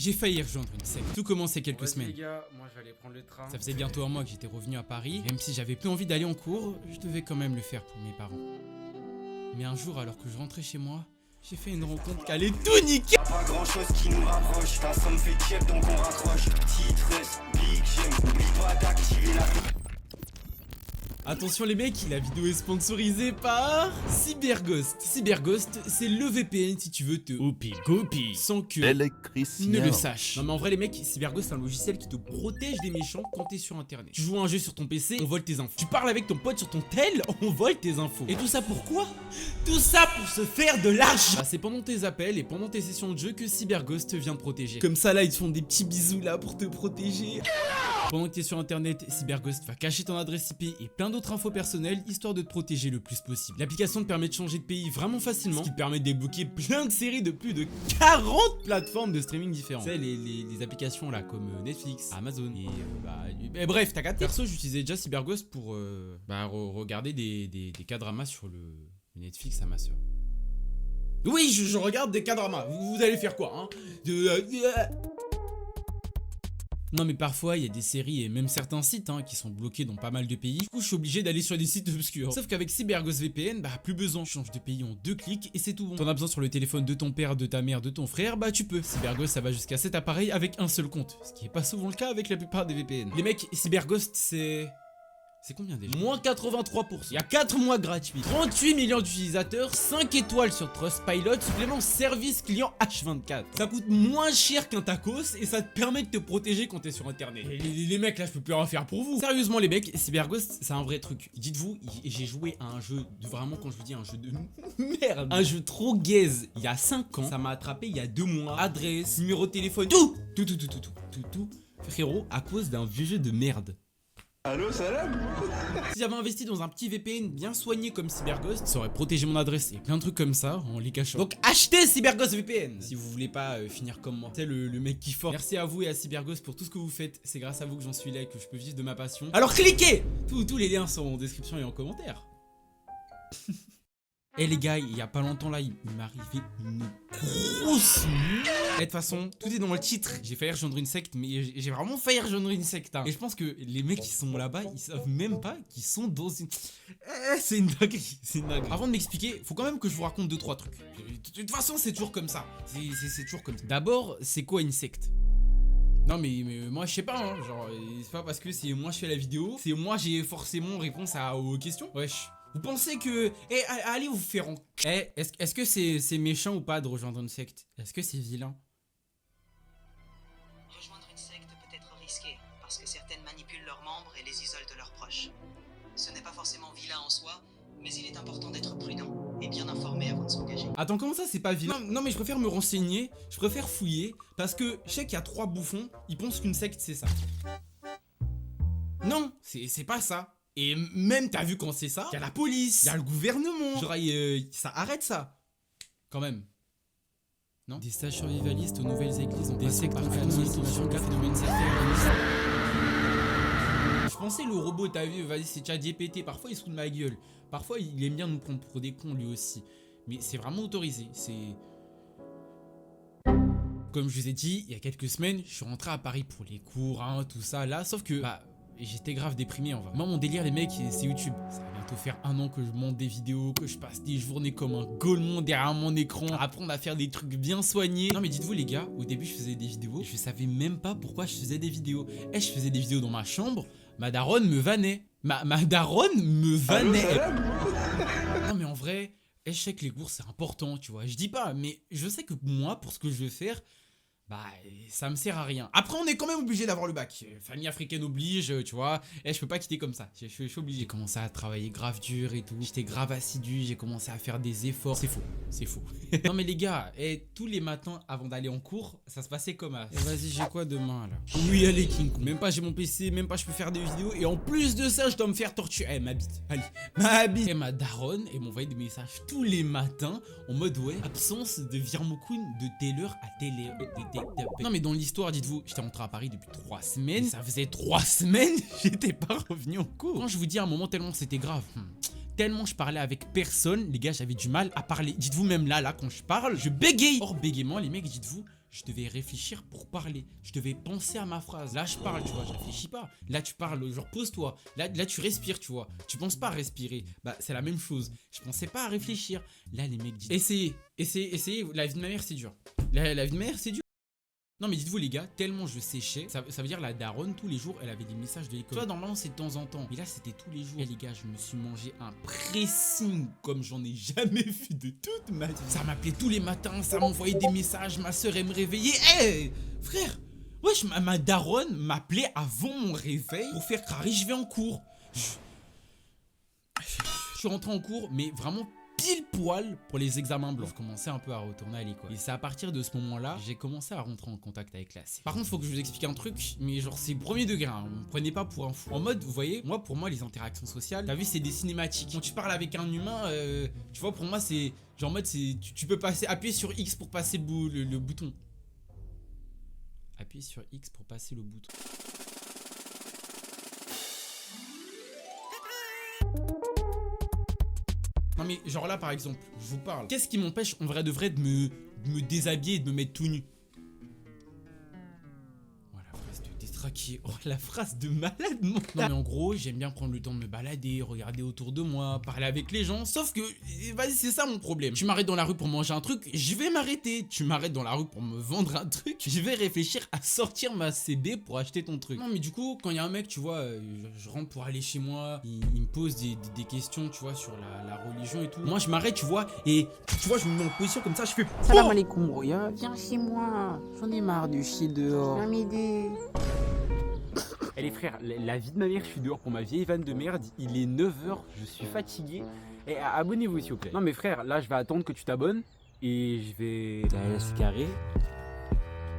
j'ai failli rejoindre une secte. Tout commence il y a quelques semaines. Les gars, moi j'allais prendre le train. Ça faisait bientôt un mois que j'étais revenu à Paris. Même si j'avais plus envie d'aller en cours, je devais quand même le faire pour mes parents. Mais un jour, alors que je rentrais chez moi, j'ai fait une rencontre qui allait tout niquer. Pas grand chose qui nous rapproche, ta somme fait tiep donc on raccroche. Titres, big j'aime, n'oublie pas d'activer la... Attention les mecs, la vidéo est sponsorisée par CyberGhost. CyberGhost, c'est le VPN si tu veux te copy sans que ne le sache. Non mais en vrai les mecs, CyberGhost c'est un logiciel qui te protège des méchants quand t'es sur internet. Tu joues à un jeu sur ton PC, on vole tes infos. Tu parles avec ton pote sur ton tel, on vole tes infos. Et tout ça pourquoi? Tout ça pour se faire de l'argent. Bah, c'est pendant tes appels et pendant tes sessions de jeu que CyberGhost vient te protéger. Comme ça là, ils te font des petits bisous là pour te protéger. Pendant que tu es sur internet, CyberGhost va cacher ton adresse IP et plein d'autres infos personnelles histoire de te protéger le plus possible. L'application te permet de changer de pays vraiment facilement, ce qui te permet de débloquer plein de séries de plus de 40 plateformes de streaming différentes. Tu sais, les applications là comme Netflix, Amazon et bref, t'as capté. Perso, j'utilisais déjà CyberGhost pour regarder des K-dramas sur le Netflix à ma soeur. Oui, je regarde des K-dramas. Vous allez faire quoi, hein? Non mais parfois il y a des séries et même certains sites qui sont bloqués dans pas mal de pays. Du coup je suis obligé d'aller sur des sites obscurs. Sauf qu'avec CyberGhost VPN, plus besoin. Tu changes de pays en 2 clics et c'est tout bon. T'en as besoin sur le téléphone de ton père, de ta mère, de ton frère, tu peux. CyberGhost ça va jusqu'à 7 appareils avec un seul compte. Ce qui est pas souvent le cas avec la plupart des VPN. Les mecs, CyberGhost c'est... C'est combien déjà? Moins 83%. Il y a 4 mois gratuits. 38 millions d'utilisateurs, 5 étoiles sur Trustpilot, supplément service client H24. Ça coûte moins cher qu'un tacos et ça te permet de te protéger quand t'es sur internet. Et les mecs là, je peux plus rien faire pour vous. Sérieusement les mecs, CyberGhost c'est un vrai truc. Dites-vous, j'ai joué à un jeu de vraiment, quand je vous dis un jeu de merde, un jeu trop gaze il y a 5 ans. Ça m'a attrapé il y a 2 mois. Adresse, numéro de téléphone, tout, frérot, à cause d'un vieux jeu de merde. Allô, salam. Si j'avais investi dans un petit VPN bien soigné comme CyberGhost, ça aurait protégé mon adresse et plein de trucs comme ça en les cachant. Donc achetez CyberGhost VPN si vous voulez pas finir comme moi. C'est le mec qui fort. Merci à vous et à CyberGhost pour tout ce que vous faites. C'est grâce à vous que j'en suis là et que je peux vivre de ma passion. Alors cliquez. Tous les liens sont en description et en commentaire. Eh les gars, il y a pas longtemps là, il m'est arrivé une grosse... De toute façon, tout est dans le titre. J'ai failli rejoindre une secte, mais j'ai vraiment failli rejoindre une secte. Et je pense que les mecs qui sont là-bas, ils savent même pas qu'ils sont dans une... c'est une dinguerie, c'est une dinguerie. Avant de m'expliquer, faut quand même que je vous raconte 2-3 trucs. De toute façon, c'est toujours comme ça. C'est toujours comme ça. D'abord, c'est quoi une secte? Non mais moi je sais pas genre c'est pas parce que c'est moi je fais la vidéo, c'est moi j'ai forcément réponse aux questions. Wesh. Vous pensez que... allez vous faire en... est-ce que c'est méchant ou pas de rejoindre une secte? Est-ce que c'est vilain? Rejoindre une secte peut être risqué, parce que certaines manipulent leurs membres et les isolent de leurs proches. Ce n'est pas forcément vilain en soi, mais il est important d'être prudent et bien informé avant de s'engager. Attends, comment ça c'est pas vilain? Non mais je préfère me renseigner, je préfère fouiller, parce que je sais qu'il y a 3 bouffons, ils pensent qu'une secte c'est ça. Non, c'est pas ça. Et même t'as vu quand c'est ça, il y a la police, il y a le gouvernement. Genre ça arrête ça. Quand même. Non? Des stages survivalistes aux nouvelles églises, des sectes par phénomènes sacrés. Je pensais le robot, t'as vu, vas-y c'est ChatGPT, parfois il se fout de ma gueule. Parfois il aime bien nous prendre pour des cons lui aussi. Mais c'est vraiment autorisé, c'est... Comme je vous ai dit, il y a quelques semaines, je suis rentré à Paris pour les cours, tout ça là, sauf que... j'étais grave déprimé en vrai. Moi mon délire les mecs c'est YouTube. Ça va bientôt faire 1 an que je monte des vidéos, que je passe des journées comme un golemon derrière mon écran, à apprendre à faire des trucs bien soignés. Non mais dites-vous les gars, au début je faisais des vidéos, je savais même pas pourquoi je faisais des vidéos. Je faisais des vidéos dans ma chambre, ma daronne me vannait. Ma daronne me vannait. Non mais en vrai, je sais que les cours c'est important tu vois. Je dis pas, mais je sais que moi pour ce que je veux faire, ça me sert à rien. Après on est quand même obligé d'avoir le bac. Famille africaine oblige, tu vois. Je peux pas quitter comme ça, je suis obligé. J'ai commencé à travailler grave dur et tout. J'étais grave assidu, j'ai commencé à faire des efforts. C'est faux. Non mais les gars, tous les matins avant d'aller en cours, ça se passait comme ça. Vas-y, j'ai quoi demain là? Oui allez King Kong. Même pas j'ai mon PC, même pas je peux faire des vidéos. Et en plus de ça je dois me faire torturer. Ma bite, allez, ma bite. Et ma daronne, elle m'envoyait des messages tous les matins en mode absence de Virmokun de telle heure à telle heure. Non mais dans l'histoire, dites-vous, j'étais rentré à Paris depuis 3 semaines. Ça faisait 3 semaines, j'étais pas revenu en cours. Quand je vous dis à un moment tellement c'était grave, tellement je parlais avec personne, les gars, j'avais du mal à parler. Dites-vous même là quand je parle, je bégaye. Hors bégaiement, les mecs, dites-vous, je devais réfléchir pour parler. Je devais penser à ma phrase. Là, je parle, tu vois, je réfléchis pas. Là, tu parles, genre pose-toi. Là, tu respires, tu vois. Tu penses pas à respirer. Bah, c'est la même chose. Je pensais pas à réfléchir. Là, les mecs disent essayez. La vie de ma mère, c'est dur. La vie de ma mère, c'est dur. Non mais dites-vous les gars, tellement je séchais, ça veut dire la daronne tous les jours elle avait des messages de l'école. Tu vois normalement c'est de temps en temps, mais là c'était tous les jours. Et les gars je me suis mangé un pressing comme j'en ai jamais vu de toute ma vie. Ça m'appelait tous les matins, ça m'envoyait des messages, ma soeur elle me réveillait. Hey frère, wesh ma daronne m'appelait avant mon réveil pour faire carré je vais en cours. Je suis rentré en cours mais vraiment pile poil pour les examens blancs. Je commençais un peu à retourner à l'école. Et c'est à partir de ce moment-là, j'ai commencé à rentrer en contact avec la C. Par contre, faut que je vous explique un truc, mais genre c'est premier degré, hein. Vous me prenez pas pour un fou. En mode, vous voyez, pour moi, les interactions sociales, t'as vu, c'est des cinématiques. Quand tu parles avec un humain, tu vois, pour moi, c'est genre en mode, tu peux appuyer sur X pour passer le bouton. Appuyer sur X pour passer le bouton. Non mais genre là par exemple, je vous parle. Qu'est-ce qui m'empêche en vrai de vrai de me déshabiller et de me mettre tout nu? Oh, la phrase de malade mental. Non mais en gros j'aime bien prendre le temps de me balader, regarder autour de moi, parler avec les gens. Sauf que vas-y c'est ça mon problème. Tu m'arrêtes dans la rue pour manger un truc, je vais m'arrêter. Tu m'arrêtes dans la rue pour me vendre un truc, je vais réfléchir à sortir ma CB pour acheter ton truc. Non mais du coup quand il y a un mec tu vois, je rentre pour aller chez moi, il me pose des questions tu vois sur la religion et tout. Moi je m'arrête tu vois et tu vois je me mets en position comme ça, je fais Salam alaikum Roya, viens chez moi, j'en ai marre du chier dehors. Viens m'aider. Eh les frères, la vie de ma mère, je suis dehors pour ma vieille vanne de merde, il est 9h, je suis fatigué. Et abonnez-vous s'il vous plaît. Non mais frère, là je vais attendre que tu t'abonnes et je vais... laisse carré.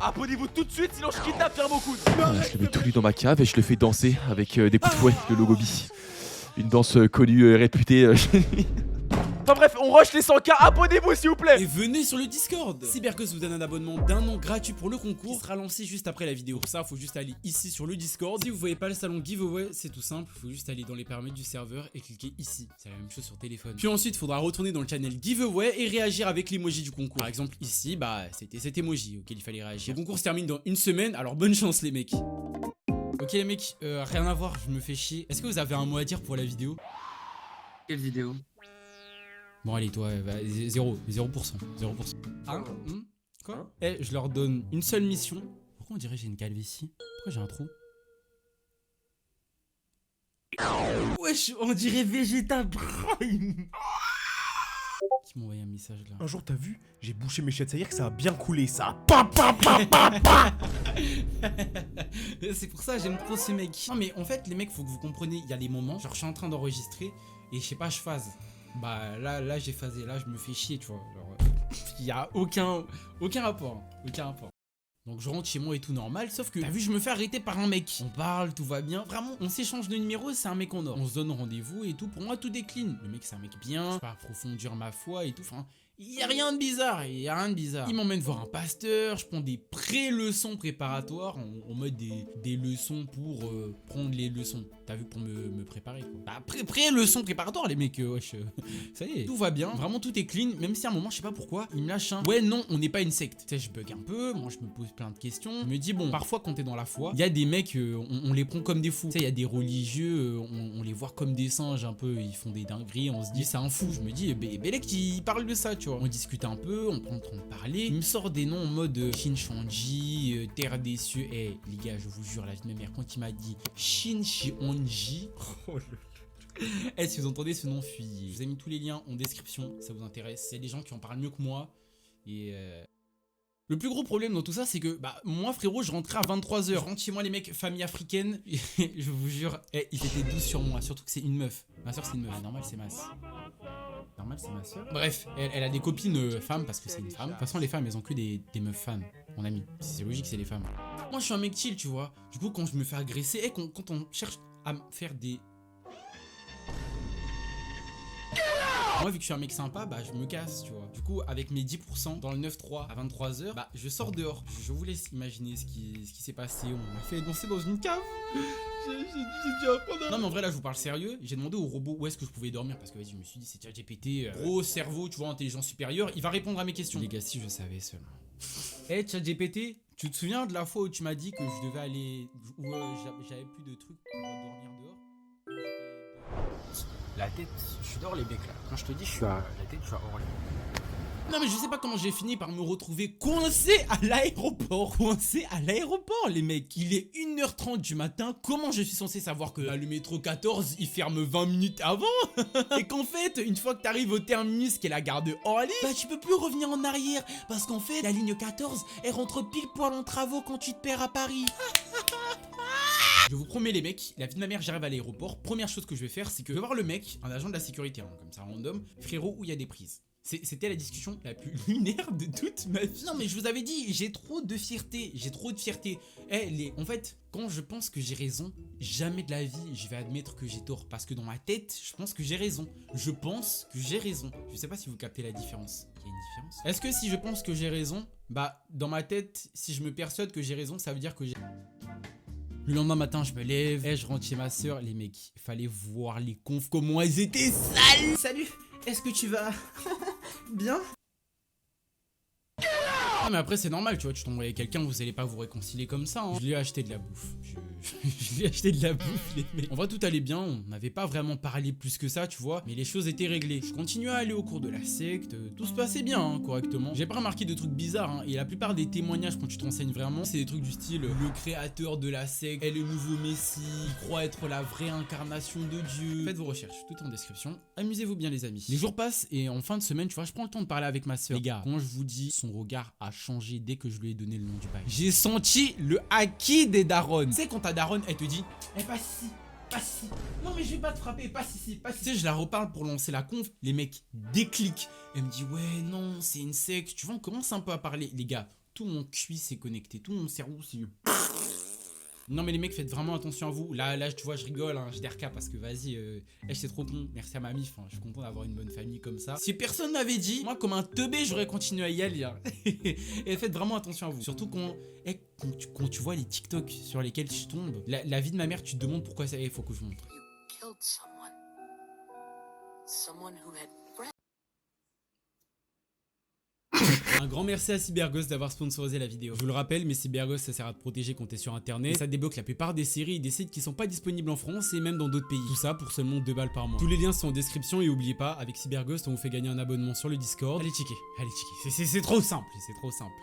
Abonnez-vous tout de suite sinon je kidnappe Pierre Maucoud. Je le mets tout nu dans ma cave et je le fais danser avec des coups de fouet de Logobi. Une danse connue, réputée chez lui. Enfin bref, on rush les 100K, abonnez-vous s'il vous plaît. Et venez sur le Discord. Cybercus vous donne un abonnement d'un an gratuit pour le concours qui sera lancé juste après la vidéo. Pour ça, faut juste aller ici sur le Discord. Si vous voyez pas le salon giveaway, c'est tout simple. Faut juste aller dans les paramètres du serveur et cliquer ici. C'est la même chose sur téléphone. Puis ensuite, il faudra retourner dans le channel giveaway et réagir avec l'emoji du concours. Par exemple, ici, bah, c'était cet emoji auquel il fallait réagir. Le concours se termine dans une semaine, alors bonne chance les mecs. Ok les mecs, rien à voir, je me fais chier. Est-ce que vous avez un mot à dire pour la vidéo? Quelle vidéo? Bon allez toi, 0%. Hein? Quoi? Eh, je leur donne une seule mission. Pourquoi on dirait que j'ai une calvitie? Pourquoi j'ai un trou? Wesh, on dirait Vegeta Prime. Qui m'a envoyé un message là? Un jour t'as vu, j'ai bouché mes chiottes, ça veut dire que ça a bien coulé ça. C'est pour ça j'aime trop ce mec. Non mais en fait les mecs faut que vous compreniez, il y a des moments, genre je suis en train d'enregistrer et je sais pas je phase. Bah là j'ai phasé, là je me fais chier tu vois. Il y a aucun rapport, aucun rapport. Donc je rentre chez moi et tout normal, sauf que t'as vu je me fais arrêter par un mec. On parle, tout va bien, vraiment on s'échange de numéros, c'est un mec en or. On se donne rendez-vous et tout, pour moi tout décline. Le mec c'est un mec bien, je peux approfondir ma foi et tout, enfin... Il y a rien de bizarre, Il m'emmène voir un pasteur, je prends des pré-leçons préparatoires, en mode des leçons pour prendre les leçons. T'as vu, pour me préparer quoi. Bah pré-leçons préparatoires les mecs, wesh. Ça y est, tout va bien, vraiment tout est clean, même si à un moment, je sais pas pourquoi, il me lâche un... Ouais non, on n'est pas une secte. Tu sais, je bug un peu, moi je me pose plein de questions. Je me dis bon, parfois quand t'es dans la foi, il y a des mecs, on les prend comme des fous. Tu sais, il y a des religieux, on les voit comme des singes un peu, ils font des dingueries, on se dit c'est un fou. Je me dis, Belek il parle de ça, tu vois. On discute un peu, on prend le temps de parler. Il me sort des noms en mode Shinchonji, Terre des cieux. Eh les gars, je vous jure, la vie de ma mère, quand il m'a dit Shinchonji, oh eh si vous entendez ce nom, fuyez. Je vous ai mis tous les liens en description, ça vous intéresse. Il y a des gens qui en parlent mieux que moi. Et le plus gros problème dans tout ça, c'est que bah moi frérot, je rentrais à 23h. Je rentre chez moi les mecs, famille africaine. Je vous jure, ils étaient 12 sur moi, surtout que c'est une meuf. Ma soeur c'est une meuf, normal c'est ma soeur. Normal c'est ma soeur. Bref, elle a des copines femmes parce que c'est une femme. De toute façon les femmes elles ont que des meufs femmes, mon ami. C'est logique, c'est les femmes. Moi je suis un mec chill tu vois. Du coup quand je me fais agresser, quand on cherche à me faire des... Moi vu que je suis un mec sympa, bah je me casse tu vois. Du coup avec mes 10% dans le 9-3 à 23h, bah je sors dehors. Je vous laisse imaginer ce qui s'est passé. On m'a fait danser dans une cave. J'ai dû apprendre. Non mais en vrai là je vous parle sérieux. J'ai demandé au robot où est-ce que je pouvais dormir. Parce que vas-y je me suis dit c'est ChatGPT, gros cerveau, tu vois, intelligence supérieure. Il va répondre à mes questions. Les gars si je savais seulement. Eh, ChatGPT, tu te souviens de la fois où tu m'as dit que je devais aller. Où j'avais plus de trucs pour dormir dehors? La tête, je suis dehors les becs là. Quand je te dis, je suis à la tête, je suis à Orly. Non mais je sais pas comment j'ai fini par me retrouver coincé à l'aéroport. Coincé à l'aéroport les mecs. Il est 1h30 du matin. Comment je suis censé savoir que le métro 14 il ferme 20 minutes avant? Et qu'en fait une fois que t'arrives au terminus qui est la gare de Orly, bah tu peux plus revenir en arrière. Parce qu'en fait la ligne 14 elle rentre pile poil en travaux quand tu te perds à Paris. Je vous promets les mecs, la vie de ma mère, j'arrive à l'aéroport. Première chose que je vais faire, c'est que je vais voir le mec, un agent de la sécurité, hein, comme ça random. Frérot, où il y a des prises. C'était la discussion la plus lunaire de toute ma vie. Non mais je vous avais dit, j'ai trop de fierté, j'ai trop de fierté. En fait, quand je pense que j'ai raison, jamais de la vie je vais admettre que j'ai tort. Parce que dans ma tête, je pense que j'ai raison. Je pense que j'ai raison. Je sais pas si vous captez la différence. Il y a une différence. Est-ce que si je pense que j'ai raison, bah dans ma tête, si je me persuade que j'ai raison, ça veut dire que j'ai... Le lendemain matin, je me lève, je rentre chez ma soeur. Les mecs, il fallait voir les confs, comment elles étaient sales. Salut, est-ce que tu vas bien? Non mais après c'est normal, tu vois, tu tombes avec quelqu'un, vous allez pas vous réconcilier comme ça, hein. Je lui ai acheté de la bouffe. Je lui ai acheté de la bouffe, les mecs. En vrai, tout allait bien, on n'avait pas vraiment parlé plus que ça, tu vois, mais les choses étaient réglées. Je continuais à aller au cours de la secte, tout se passait bien, hein, correctement. J'ai pas remarqué de trucs bizarres, hein, et la plupart des témoignages, quand tu te renseignes vraiment, c'est des trucs du style le créateur de la secte est le nouveau messie, il croit être la vraie incarnation de Dieu. Faites vos recherches, tout en description. Amusez-vous bien, les amis. Les jours passent, et en fin de semaine, tu vois, je prends le temps de parler avec ma soeur. Les gars, quand je vous dis, son regard a changé dès que je lui ai donné le nom du bail. J'ai senti le haki des darons. Tu sais quand ta daronne elle te dit passe ici, passe ici. Non mais je vais pas te frapper, passe ici, passe ici. Tu sais je la reparle pour lancer la conf, les mecs décliquent. Elle me dit ouais non c'est une secte. Tu vois on commence un peu à parler. Les gars, tout mon cuit s'est connecté, tout mon cerveau s'est... Non mais les mecs faites vraiment attention à vous. Là tu vois je rigole hein, je DRK parce que vas-y c'est trop con. Merci à ma mif, hein. Je suis content d'avoir une bonne famille comme ça. Si personne n'avait dit, moi comme un teubé j'aurais continué à y aller hein. Et faites vraiment attention à vous. Surtout quand tu vois les TikTok sur lesquels je tombe. La vie de ma mère tu te demandes pourquoi ça faut que je montre. Un grand merci à Cyberghost d'avoir sponsorisé la vidéo. Je vous le rappelle, mais Cyberghost ça sert à te protéger quand t'es sur internet. Et ça débloque la plupart des séries et des sites qui sont pas disponibles en France et même dans d'autres pays. Tout ça pour seulement 2 balles par mois. Tous les liens sont en description et oubliez pas, avec Cyberghost on vous fait gagner un abonnement sur le Discord. Allez checker, c'est trop simple, c'est trop simple.